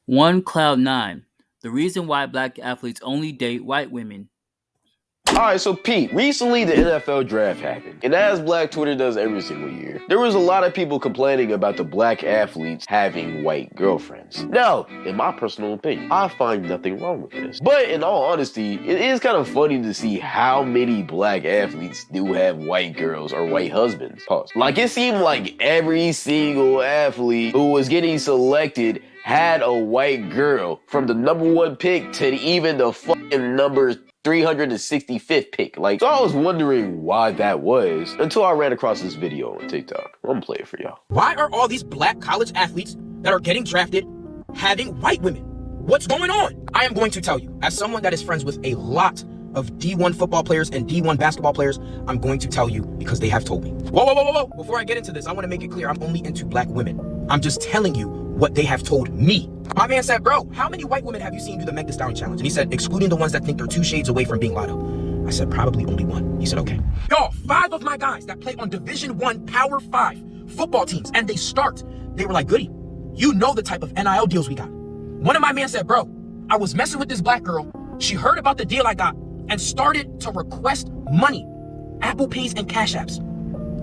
One Cloud 9. The reason why black athletes only date white women. Alright, so Pete, recently the NFL draft happened, and as Black Twitter does every single year, there was a lot of people complaining about the black athletes having white girlfriends. Now, in my personal opinion, I find nothing wrong with this. But in all honesty, it is kind of funny to see how many black athletes do have white girls or white husbands. Pause. Like, it seemed like every single athlete who was getting selected had a white girl, from the #1 pick to even the fucking number 365th pick. So I was wondering why that was until I ran across this video on TikTok. I'm gonna play it for y'all. Why are all these black college athletes that are getting drafted having white women? What's going on? I am going to tell you, as someone that is friends with a lot of D1 football players and D1 basketball players, I'm going to tell you because they have told me. Whoa. Before I get into this, I want to make it clear I'm only into black women. I'm just telling you what they have told me. My man said, bro, how many white women have you seen do the Meg Thee Stallion challenge? And he said, excluding the ones that think they're 2 shades away from being Lotto. I said, probably only 1. He said, okay. Y'all, 5 of my guys that play on Division I Power 5 football teams, and they were like, Goody, you know the type of NIL deals we got. One of my men said, bro, I was messing with this black girl. She heard about the deal I got and started to request money, Apple Pays and Cash Apps,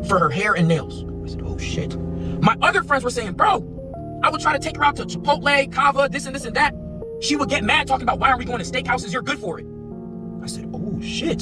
for her hair and nails. I said, oh shit. My other friends were saying, bro, I would try to take her out to Chipotle, Kava, this and that. She would get mad talking about, why are we going to steakhouses? You're good for it. I said, oh shit.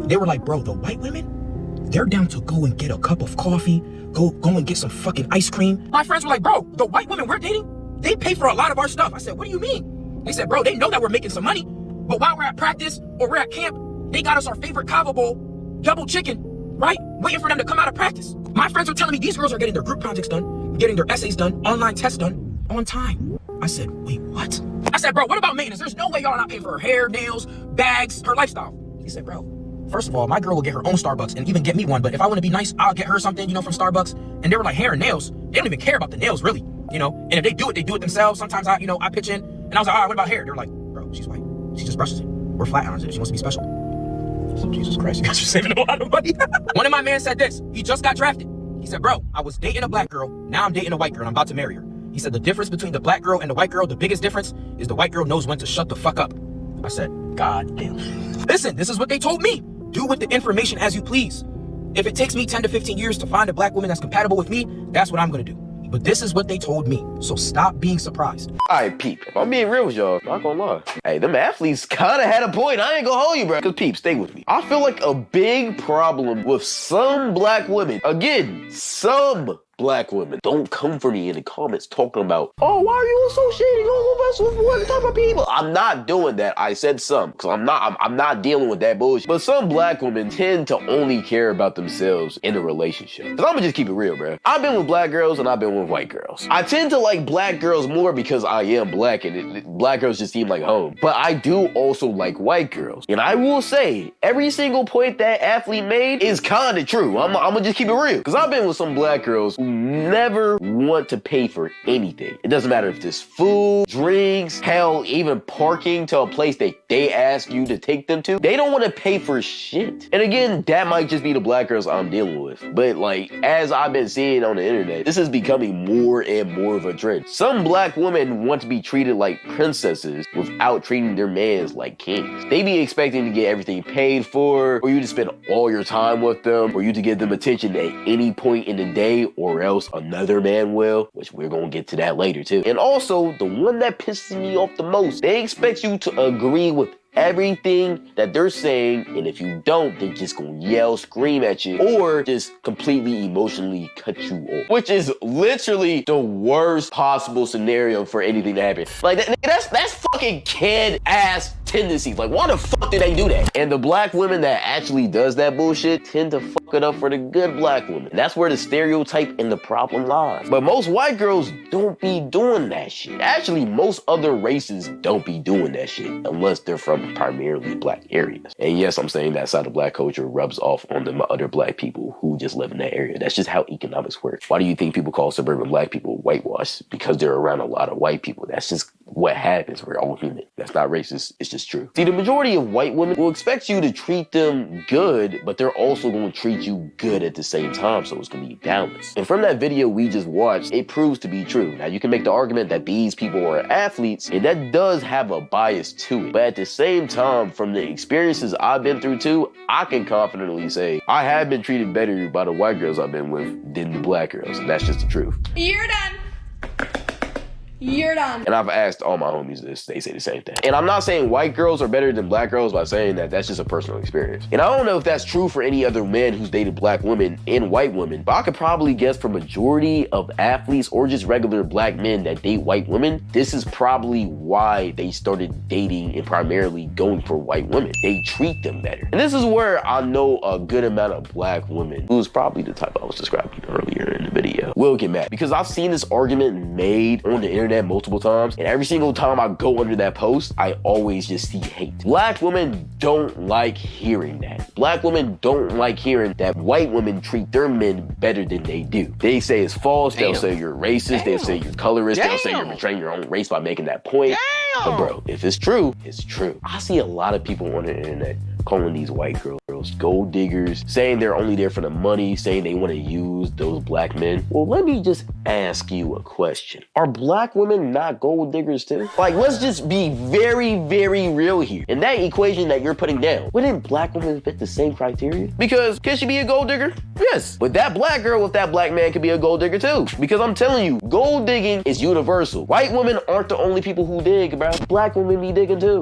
They were like, bro, the white women, they're down to go and get a cup of coffee, go and get some fucking ice cream. My friends were like, bro, the white women we're dating, they pay for a lot of our stuff. I said, what do you mean? They said, bro, they know that we're making some money, but while we're at practice or we're at camp, they got us our favorite Kava bowl, double chicken, right? Waiting for them to come out of practice. My friends were telling me these girls are getting their group projects done, getting their essays done, online tests done on time. I said, wait, what? I said, bro, what about maintenance? There's no way y'all not paying for her hair, nails, bags, her lifestyle. He said, bro, first of all, my girl will get her own Starbucks and even get me one, but if I want to be nice, I'll get her something, from Starbucks. And they were like, hair and nails, they don't even care about the nails, really, and if they do it themselves. Sometimes I pitch in, and I was like, all right, what about hair? They were like, bro, she's white. She just brushes it. We're flat irons it. She wants to be special. I said, Jesus Christ, you guys are saving a lot of money. One of my men said this. He just got drafted. He said, bro, I was dating a black girl. Now I'm dating a white girl, and I'm about to marry her. He said, the difference between the black girl and the white girl, the biggest difference is the white girl knows when to shut the fuck up. I said, God damn. Listen, this is what they told me. Do with the information as you please. If it takes me 10 to 15 years to find a black woman that's compatible with me, that's what I'm going to do. But this is what they told me, so stop being surprised. Alright, Peep, if I'm being real with y'all, not gonna lie. Hey, them athletes kinda had a point. I ain't gonna hold you, bro. Cause Peep, stay with me. I feel like a big problem with some black women, again, some black women, don't come for me in the comments talking about, oh, why are you associating all of us with one type of people? I'm not doing that. I said some, because I'm not dealing with that bullshit. But some black women tend to only care about themselves in a relationship. Because I'm gonna just keep it real, bro. I've been with black girls and I've been with white girls. I tend to like black girls more because I am black and black girls just seem like home. But I do also like white girls. And I will say, every single point that athlete made is kind of true. I'm gonna just keep it real. Because I've been with some black girls who never want to pay for anything. It doesn't matter if it's food, drinks, hell, even parking to a place that they ask you to take them to. They don't want to pay for shit. And again, that might just be the black girls I'm dealing with. But as I've been seeing on the internet, this is becoming more and more of a trend. Some black women want to be treated like princesses without treating their mans like kings. They be expecting to get everything paid for, or you to spend all your time with them, or you to give them attention at any point in the day, or else another man will, which we're gonna get to that later too. And also, the one that pisses me off the most, they expect you to agree with everything that they're saying, and if you don't, they're just gonna yell, scream at you, or just completely emotionally cut you off, which is literally the worst possible scenario for anything to happen. That's fucking kid ass tendencies. Why the fuck did they do that? And the black women that actually does that bullshit tend to fuck it up for the good black women. And that's where the stereotype and the problem lies. But most white girls don't be doing that shit. Actually, most other races don't be doing that shit unless they're from primarily black areas. And yes, I'm saying that side of black culture rubs off on the other black people who just live in that area. That's just how economics work. Why do you think people call suburban black people whitewashed? Because they're around a lot of white people. That's just what happens. We're all human. That's not racist. It's just true. See, the majority of white women will expect you to treat them good, but they're also going to treat you good at the same time, so it's going to be balanced. And from that video we just watched, it proves to be true. Now, you can make the argument that these people are athletes, and that does have a bias to it. But at the same time, from the experiences I've been through too, I can confidently say I have been treated better by the white girls I've been with than the black girls, and that's just the truth. You're done. You're done. And I've asked all my homies this, they say the same thing. And I'm not saying white girls are better than black girls by saying that. That's just a personal experience. And I don't know if that's true for any other men who's dated black women and white women, but I could probably guess for majority of athletes or just regular black men that date white women, this is probably why they started dating and primarily going for white women. They treat them better. And this is where I know a good amount of black women, who's probably the type I was describing earlier in the video, will get mad. Because I've seen this argument made on the internet multiple times, and every single time I go under that post, I always just see hate. Black women don't like hearing that. Black women don't like hearing that white women treat their men better than they do. They say it's false. They'll say you're racist. They'll say you're colorist. They'll say you're betraying your own race by making that point. But bro, if it's true, it's true. I see a lot of people on the internet calling these white girls gold diggers, saying they're only there for the money, saying they want to use those black men. Well, let me just ask you a question. Are black women not gold diggers too? Like, let's just be very, very real here. In that equation that you're putting down, wouldn't black women fit the same criteria? Because can she be a gold digger? Yes. But that black girl with that black man could be a gold digger too. Because I'm telling you, gold digging is universal. White women aren't the only people who dig, bro. Black women be digging too.